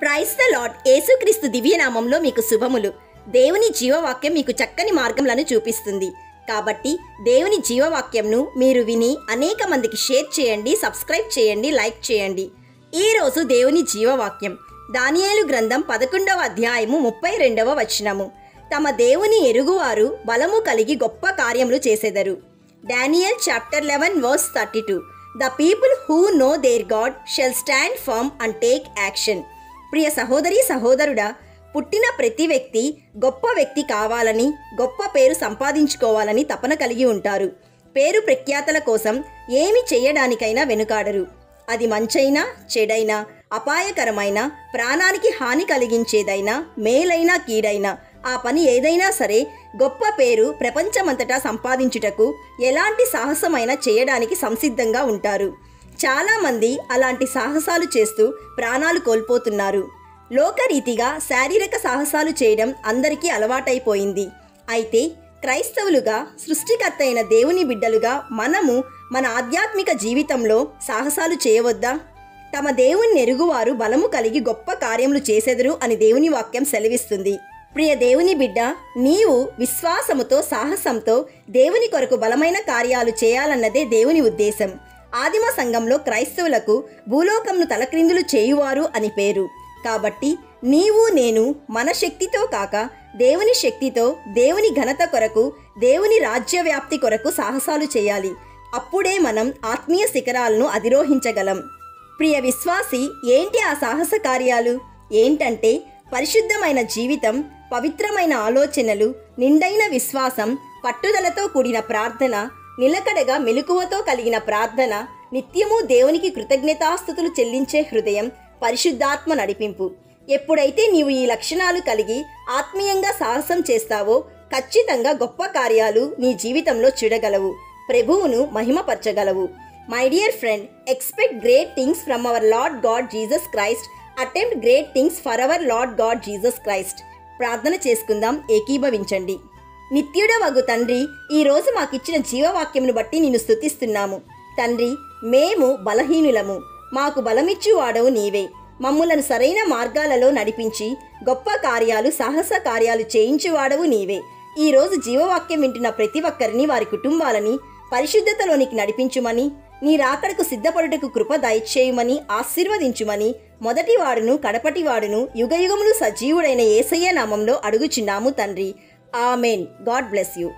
Praise the lord. యేసుక్రీస్తు దివ్యనామంలో మీకు శుభములు. దేవుని జీవవాక్యం మీకు చక్కని మార్గములను చూపిస్తుంది. కాబట్టి దేవుని జీవవాక్యంను మీరు విని అనేక మందికి షేర్ చేయండి, సబ్స్క్రైబ్ చేయండి, లైక్ చేయండి. ఈరోజు దేవుని జీవవాక్యం దానియేలు గ్రంథం 11వ అధ్యాయము 32వ వచనము. తమ దేవుని ఎరుగువారు బలము కలిగి గొప్ప కార్యములు చేసెదరు. Daniel chapter 11 verse 32. The people who know their God shall stand firm and take action. ప్రియ సహోదరి సహోదరుడా, పుట్టిన ప్రతి వ్యక్తి గొప్ప వ్యక్తి కావాలని, గొప్ప పేరు సంపాదించుకోవాలని తపన కలిగి ఉంటారు. పేరు ప్రఖ్యాతల కోసం ఏమి చేయడానికైనా వెనుకాడరు. అది మంచైనా చెడైనా, అపాయకరమైన, ప్రాణానికి హాని కలిగించేదైనా, మేలైనా కీడైనా, ఆ పని ఏదైనా సరే గొప్ప పేరు ప్రపంచమంతటా సంపాదించుటకు ఎలాంటి సాహసమైనా చేయడానికి సంసిద్ధంగా ఉంటారు. చాలామంది అలాంటి సాహసాలు చేస్తూ ప్రాణాలు కోల్పోతున్నారు. లోకరీతిగా శారీరక సాహసాలు చేయడం అందరికీ అలవాటైపోయింది. అయితే క్రైస్తవులుగా, సృష్టికర్త అయిన దేవుని బిడ్డలుగా మనము మన ఆధ్యాత్మిక జీవితంలో సాహసాలు చేయవద్దా? తమ దేవుని ఎరుగువారు బలము కలిగి గొప్ప కార్యములు చేసెదరు అని దేవుని వాక్యం సెలవిస్తుంది. ప్రియ దేవుని బిడ్డ, నీవు విశ్వాసముతో, సాహసంతో దేవుని కొరకు బలమైన కార్యాలు చేయాలన్నదే దేవుని ఉద్దేశం. ఆదిమ సంఘంలో క్రైస్తవులకు భూలోకంను తలక్రిందులు చేయువారు అని పేరు. కాబట్టి నీవు నేను మన శక్తితో కాక దేవుని శక్తితో, దేవుని ఘనత కొరకు, దేవుని రాజ్య వ్యాప్తి కొరకు సాహసాలు చేయాలి. అప్పుడే మనం ఆత్మీయ శిఖరాలను అధిరోహించగలం. ప్రియ విశ్వాసి, ఏంటి ఆ సాహస కార్యాలు? ఏంటంటే పరిశుద్ధమైన జీవితం, పవిత్రమైన ఆలోచనలు, నిండైన విశ్వాసం, పట్టుదలతో కూడిన ప్రార్థన, నిలకడగా మెలకువతో కలిగిన ప్రార్థన, నిత్యము దేవునికి కృతజ్ఞతాస్తుతులు చెల్లించే హృదయం, పరిశుద్ధాత్మ నడిపింపు. ఎప్పుడైతే నీవు ఈ లక్షణాలు కలిగి ఆత్మీయంగా సాహసం చేస్తావో ఖచ్చితంగా గొప్ప కార్యాలు నీ జీవితంలో చూడగలవు, ప్రభువును మహిమపరచగలవు. My dear friend, expect great things from our Lord God Jesus Christ. Attempt great things for our Lord God Jesus Christ. ప్రార్థన చేసుకుందాం, ఏకీభవించండి. నిత్యుడవగు తండ్రి, ఈరోజు మాకిచ్చిన జీవవాక్యమును బట్టి నిన్ను స్తుతిస్తున్నాము. తండ్రి, మేము బలహీనులము, మాకు బలమిచ్చువాడవు నీవే. మమ్ములను సరైన మార్గాలలో నడిపించి గొప్ప కార్యాలు, సాహస కార్యాలు చేయించువాడవు నీవే. ఈరోజు జీవవాక్యం వింటున్న ప్రతి ఒక్కరిని, వారి కుటుంబాలని పరిశుద్ధతలోనికి నడిపించుమని, నీ రాకడకు సిద్ధపడుటకు కృప దయచేయుమని, ఆశీర్వదించుమని, మొదటివాడును కడపటివాడును యుగయుగములు సజీవుడైన యేసయ్య నామంలో అడుగుచున్నాము తండ్రి. ఆమెన్. God bless you.